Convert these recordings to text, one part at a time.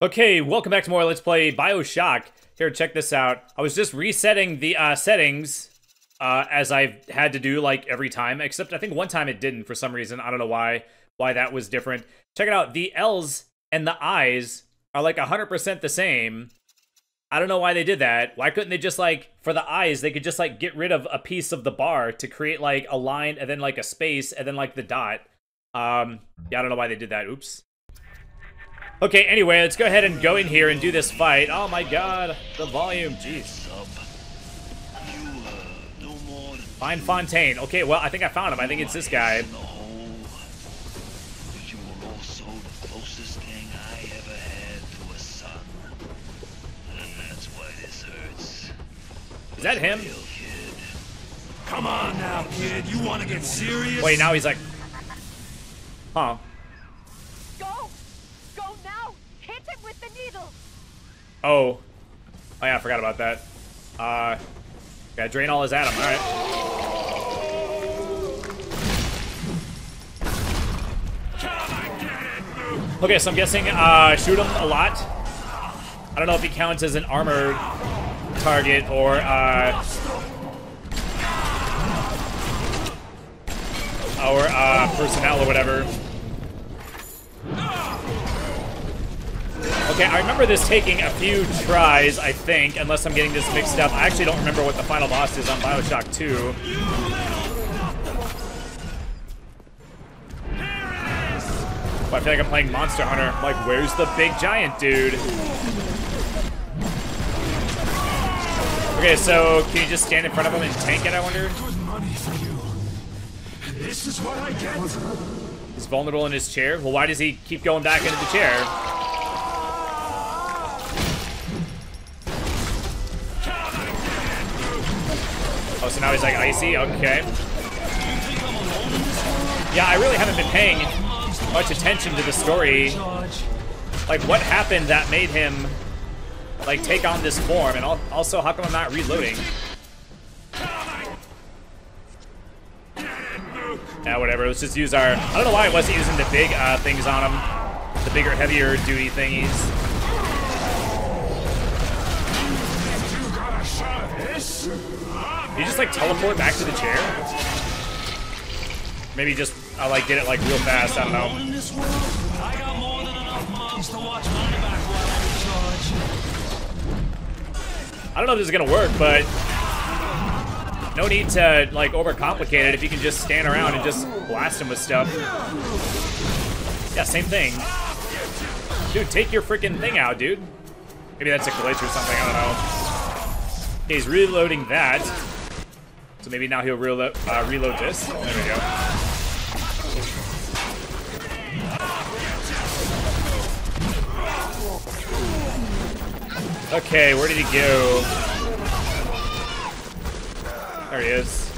Okay, welcome back to more Let's Play Bioshock. Here, check this out. I was just resetting the settings as I've had to do like every time, except I think one time it didn't for some reason. I don't know why that was different. Check it out. The L's and the I's are like 100% the same. I don't know why they did that. Why couldn't they just like, for the I's, they could just like get rid of a piece of the bar to create like a line and then like a space and then like the dot. Yeah, I don't know why they did that. Oops. Okay, anyway, let's go ahead and go in here and do this fight. Oh my god, the volume, jeez. Find Fontaine. Okay, well, I think I found him. I think it's this guy. You were also the closest thing I ever had to a son. And that's why this hurts. Is that him? Come on now, kid. You want to get serious? Wait, now he's like... Huh. With the needle. Oh yeah, I forgot about that. Gotta drain all his atom. All right. Okay, so I'm guessing shoot him a lot. I don't know if he counts as an armored target or personnel or whatever. Okay, I remember this taking a few tries, I think, unless I'm getting this mixed up. I actually don't remember what the final boss is on Bioshock 2. But I feel like I'm playing Monster Hunter. I'm like, where's the big giant dude? Okay, so can you just stand in front of him and tank it, I wonder? Good money for you. This is what I get. He's vulnerable in his chair? Well, why does he keep going back into the chair? Oh, so now he's like icy? Okay. Yeah, I really haven't been paying much attention to the story. Like, what happened that made him, like, take on this form? And also, how come I'm not reloading? Yeah, whatever. Let's just use our... I don't know why I wasn't using the big things on him. The bigger, heavier duty thingies. Did you just like teleport back to the chair? Maybe just I like did it like real fast. I don't know. I got more than enough moms to watch my back while I'm in charge. I don't know if this is gonna work, but no need to like overcomplicate it if you can just stand around and just blast him with stuff. Yeah, same thing. Dude, take your freaking thing out, dude. Maybe that's a glitch or something. I don't know. Okay, he's reloading that. So maybe now he'll reload this. There we go. Okay, where did he go? There he is.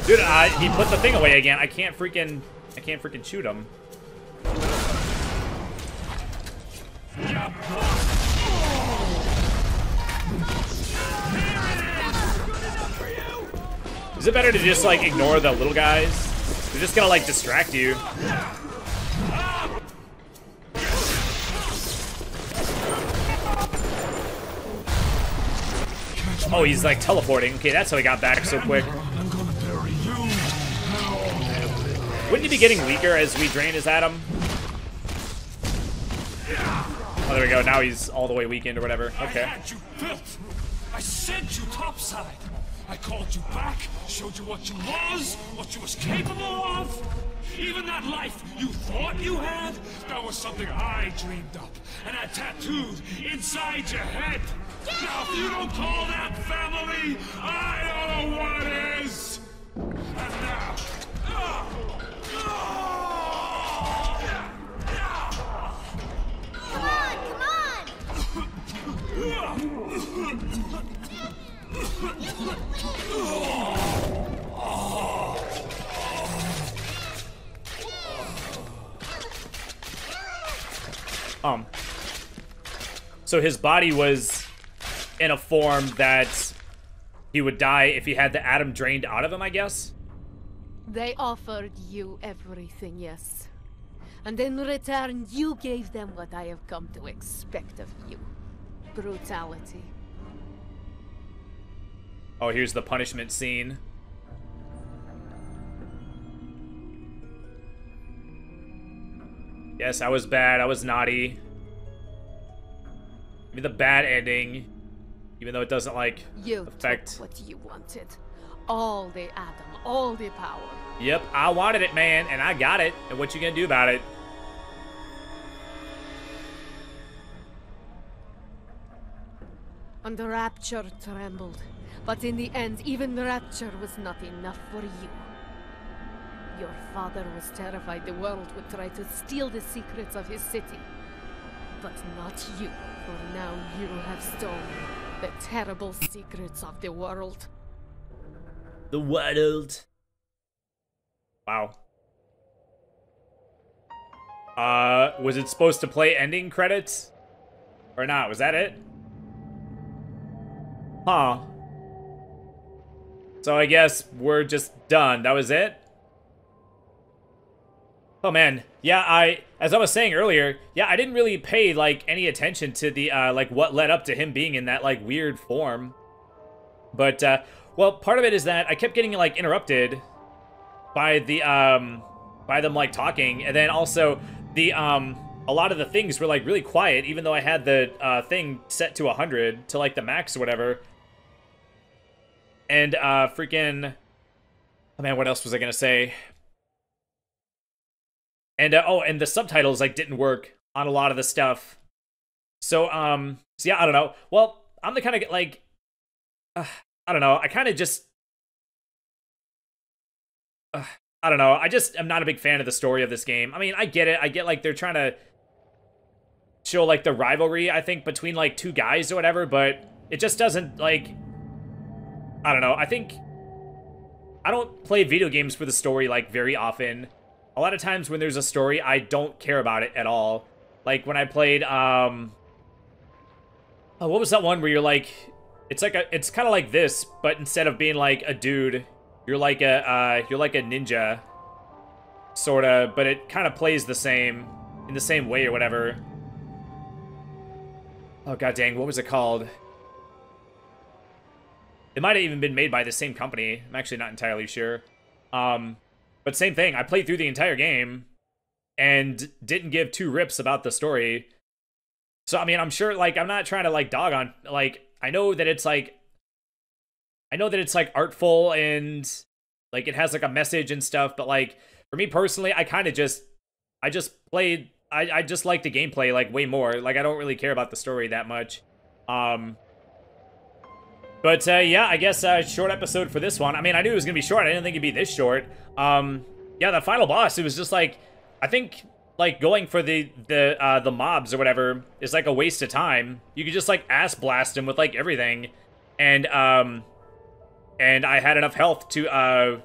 Dude, he put the thing away again. I can't freaking shoot him. Is it better to just like ignore the little guys? They're just gonna like distract you. Oh, he's like teleporting. Okay, that's how he got back so quick. Wouldn't he be getting weaker as we drain his atom? Oh, there we go. Now he's all the way weakened or whatever. Okay. I sent you topside. I called you back, showed you what you was capable of. Even that life you thought you had, that was something I dreamed up and I tattooed inside your head. Now, if you don't call that family, I don't know what is. And now, So his body was in a form that he would die if he had the atom drained out of him, I guess? They offered you everything, yes. And in return, you gave them what I have come to expect of you. Brutality. Oh, here's the punishment scene. Yes, I was bad. I was naughty. Give me the bad ending. Even though it doesn't, like, affect... Took what you wanted. All the atom, all the power. Yep, I wanted it, man, and I got it. And what you gonna do about it? And the Rapture trembled. But in the end, even the Rapture was not enough for you. Your father was terrified the world would try to steal the secrets of his city. But not you, for now you have stolen the terrible secrets of the world. The world. Wow. Was it supposed to play ending credits? Or not? Was that it? Huh. So I guess we're just done. That was it? Oh man, yeah, as I was saying earlier, yeah, I didn't really pay, like, any attention to the, like, what led up to him being in that, like, weird form. But, well, part of it is that I kept getting, like, interrupted by the, by them, like, talking, and then also the, a lot of the things were, like, really quiet, even though I had the, thing set to 100, to, like, the max or whatever. And, freaking... Oh man, what else was I gonna say? And, oh, and the subtitles, like, didn't work on a lot of the stuff. So, so yeah, I don't know. Well, I'm the kind of, like, I don't know. I kind of just, I don't know. I just am not a big fan of the story of this game. I mean, I get it. I get, like, they're trying to show, like, the rivalry, I think, between, like, two guys or whatever, but it just doesn't, like, I don't know. I don't play video games for the story, like, very often. A lot of times when there's a story, I don't care about it at all. Like, when I played, oh, what was that one where you're, like, it's kind of like this, but instead of being, like, a dude, you're like a ninja, sorta, but it kind of plays the same, in the same way or whatever. Oh, god dang, what was it called? It might have even been made by the same company. I'm actually not entirely sure. But same thing, I played through the entire game and didn't give two rips about the story. So, I mean, I'm sure, like, I'm not trying to, like, dog on, like, I know that it's, like, artful and, like, it has, like, a message and stuff, but, like, for me personally, I kind of just, I just like the gameplay, like, way more. Like, I don't really care about the story that much. But, yeah, I guess short episode for this one. I mean, I knew it was going to be short. I didn't think it'd be this short. Yeah, the final boss, it was just, like, I think, like, going for the mobs or whatever is, like, a waste of time. You could just, like, ass blast him with, like, everything. And I had enough health to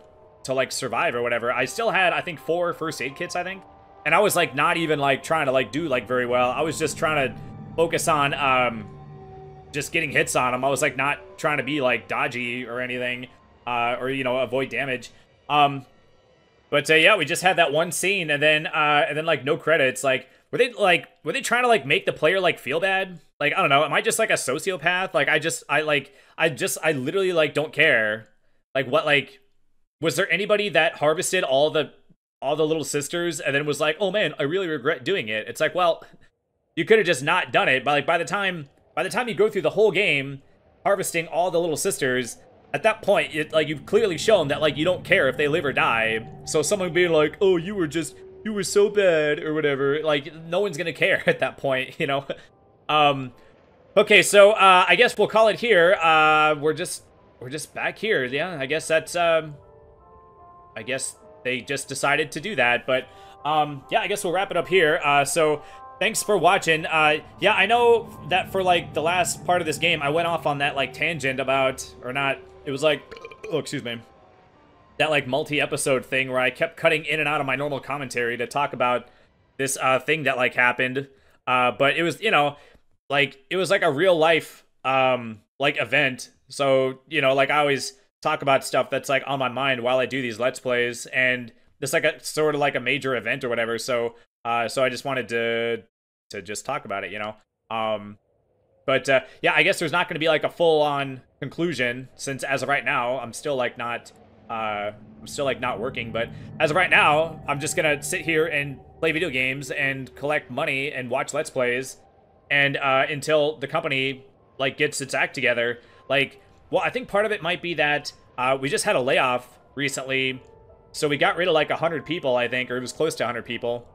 like, survive or whatever. I still had, I think, 4 first aid kits, I think. And I was, like, not even, like, trying to, like, do, like, very well. I was just trying to focus on, just getting hits on him. I was, like, not trying to be, like, dodgy or anything, or, you know, avoid damage. But, yeah, we just had that one scene, and then, like, no credits. Like, were they trying to, like, make the player, like, feel bad? Like, I don't know, am I just, like, a sociopath? Like, I literally, like, don't care. Like, what, like, was there anybody that harvested all the little sisters, and then was like, oh, man, I really regret doing it? It's like, well, you could have just not done it, but, like, by the time you go through the whole game harvesting all the little sisters, at that point, you've clearly shown that, like, you don't care if they live or die. So someone being like, oh, you were so bad or whatever, like, no one's gonna care at that point, you know? Okay, so, I guess we'll call it here. We're just back here. Yeah, I guess that's, I guess they just decided to do that, but, yeah, I guess we'll wrap it up here. So, thanks for watching. Yeah, I know that for, like, the last part of this game, I went off on that, like, tangent about, or not, it was like, oh, excuse me, that, like, multi-episode thing where I kept cutting in and out of my normal commentary to talk about this, thing that, like, happened. But it was, you know, like, it was, like, a real-life, like, event. So, you know, like, I always talk about stuff that's, like, on my mind while I do these Let's Plays, and it's, like, a sort of, like, a major event or whatever, so... So I just wanted to just talk about it, you know. But yeah, I guess there's not going to be like a full-on conclusion, since as of right now, I'm still like not working. But as of right now, I'm just gonna sit here and play video games and collect money and watch Let's Plays, and until the company like gets its act together. Like, well, I think part of it might be that we just had a layoff recently, so we got rid of like 100 people, I think, or it was close to 100 people.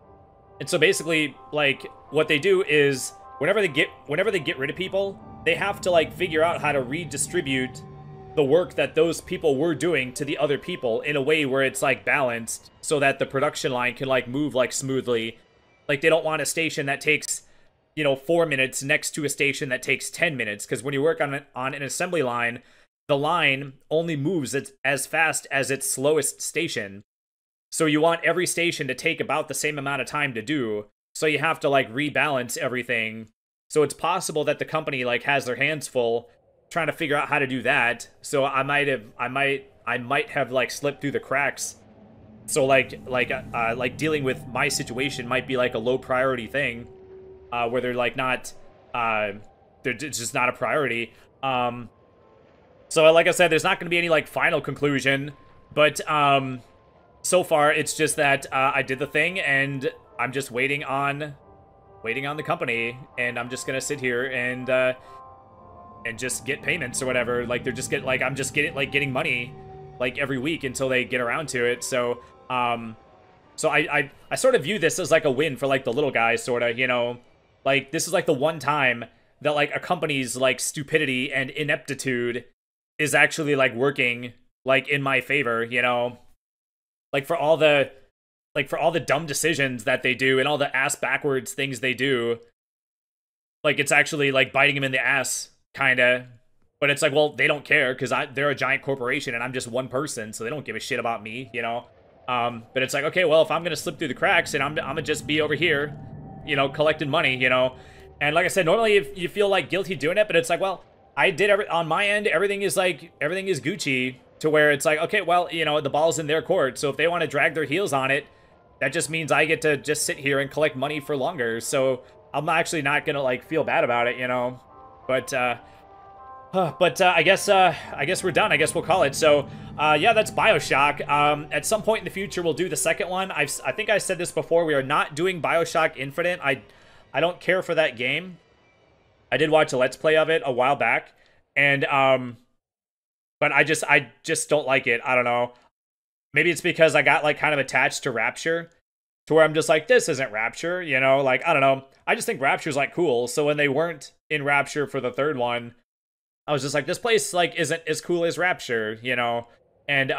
And so basically, like, what they do is whenever they get rid of people, they have to like figure out how to redistribute the work that those people were doing to the other people in a way where it's like balanced, so that the production line can like move like smoothly. Like, they don't want a station that takes, you know, 4 minutes next to a station that takes 10 minutes, because when you work on an assembly line, the line only moves as fast as its slowest station. So you want every station to take about the same amount of time to do. So you have to like rebalance everything. So it's possible that the company like has their hands full trying to figure out how to do that. So I might have like slipped through the cracks. So like dealing with my situation might be like a low priority thing, where they're like not, they're just not a priority. So like I said, there's not going to be any like final conclusion, but so far it's just that I did the thing, and I'm just waiting on the company, and I'm just gonna sit here and just get payments or whatever. Like, they're just I'm just getting money like every week until they get around to it. So so I sort of view this as like a win for like the little guys, sort of, you know. Like, this is like the one time that like a company's like stupidity and ineptitude is actually like working like in my favor, you know. Like, for all the dumb decisions that they do and all the ass backwards things they do, like, it's actually like biting them in the ass, kinda. But it's like, well, they don't care because they're a giant corporation and I'm just one person, so they don't give a shit about me, you know. But it's like, okay, well, if I'm gonna slip through the cracks, and I'm gonna just be over here, you know, collecting money, you know. And like I said, normally if you feel like guilty doing it, but it's like, well, I did on my end, everything is Gucci, to where it's like, okay, well, you know, the ball's in their court, so if they want to drag their heels on it, that just means I get to just sit here and collect money for longer. So I'm actually not gonna like feel bad about it, you know. But I guess we're done. I guess we'll call it. So yeah, that's Bioshock. At some point in the future, we'll do the second one. I think I said this before. We are not doing Bioshock Infinite. I don't care for that game. I did watch a Let's Play of it a while back, and but I just don't like it. I don't know. Maybe it's because I got like kind of attached to Rapture, to where I'm just like, this isn't Rapture, you know? Like, I don't know. I just think Rapture's like cool. So when they weren't in Rapture for the third one, I was just like, this place like isn't as cool as Rapture, you know? And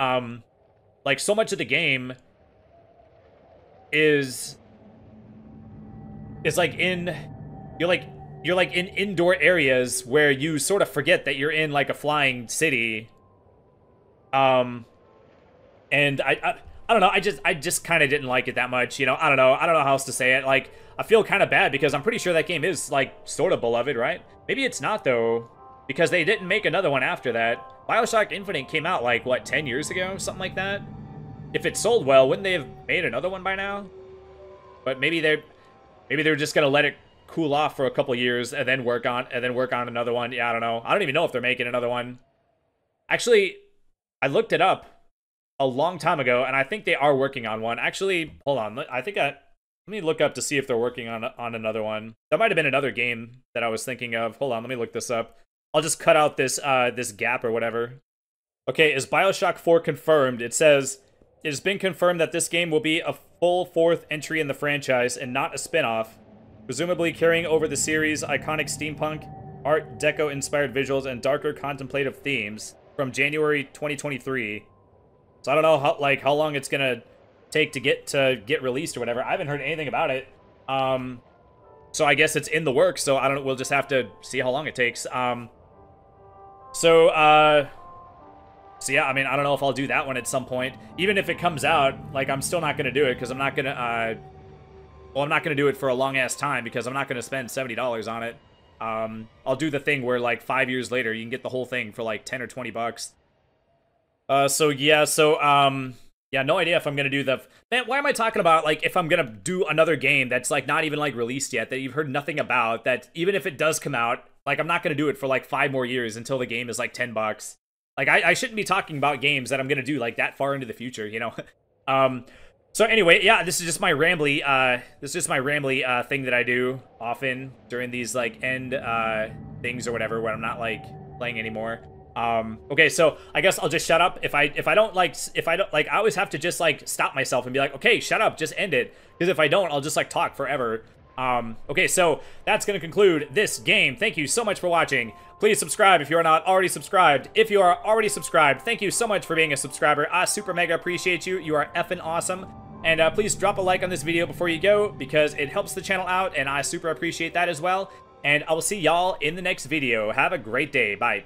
like, so much of the game is like you're like in indoor areas where you sort of forget that you're in like a flying city. And I don't know, I just kind of didn't like it that much, you know. I don't know how else to say it. Like, I feel kind of bad because I'm pretty sure that game is like sort of beloved, right? Maybe it's not though, because they didn't make another one after that. Bioshock Infinite came out like, what, 10 years ago, something like that. If it sold well, wouldn't they have made another one by now? But maybe they're just gonna let it cool off for a couple years and then work on another one. Yeah, I don't know. I don't even know if they're making another one. Actually, I looked it up a long time ago, and I think they are working on one. Actually, hold on. Let me look up to see if they're working on another one. That might have been another game that I was thinking of. Hold on, let me look this up. I'll just cut out this this gap or whatever. Okay, is Bioshock 4 confirmed? It says, it has been confirmed that this game will be a full fourth entry in the franchise and not a spin-off, presumably carrying over the series' iconic steampunk, Art Deco-inspired visuals, and darker contemplative themes from January 2023. So I don't know how long it's gonna take to get released or whatever. I haven't heard anything about it. So I guess it's in the works. So I don't know. We'll just have to see how long it takes. So yeah, I mean, I don't know if I'll do that one at some point. Even if it comes out, like, I'm still not gonna do it because I'm not gonna. Well, I'm not gonna do it for a long ass time because I'm not gonna spend $70 on it. I'll do the thing where like 5 years later you can get the whole thing for like 10 or 20 bucks. So yeah, Yeah, no idea if I'm gonna do the... Man, why am I talking about, like, if I'm gonna do another game that's, like, not even, like, released yet, that you've heard nothing about, that even if it does come out, like, I'm not gonna do it for, like, 5 more years until the game is, like, $10. Like, I shouldn't be talking about games that I'm gonna do, like, that far into the future, you know? So anyway, yeah, this is just my rambly, thing that I do often during these, like, end, things or whatever, when I'm not, like, playing anymore. Okay, so I guess I'll just shut up. If I don't, I always have to just, like, stop myself and be like, okay, shut up, just end it. Because if I don't, I'll just, like, talk forever. Okay, so that's gonna conclude this game. Thank you so much for watching. Please subscribe if you are not already subscribed. If you are already subscribed, thank you so much for being a subscriber. I super mega appreciate you. You are effing awesome. And please drop a like on this video before you go, because it helps the channel out, and I super appreciate that as well. And I will see y'all in the next video. Have a great day. Bye.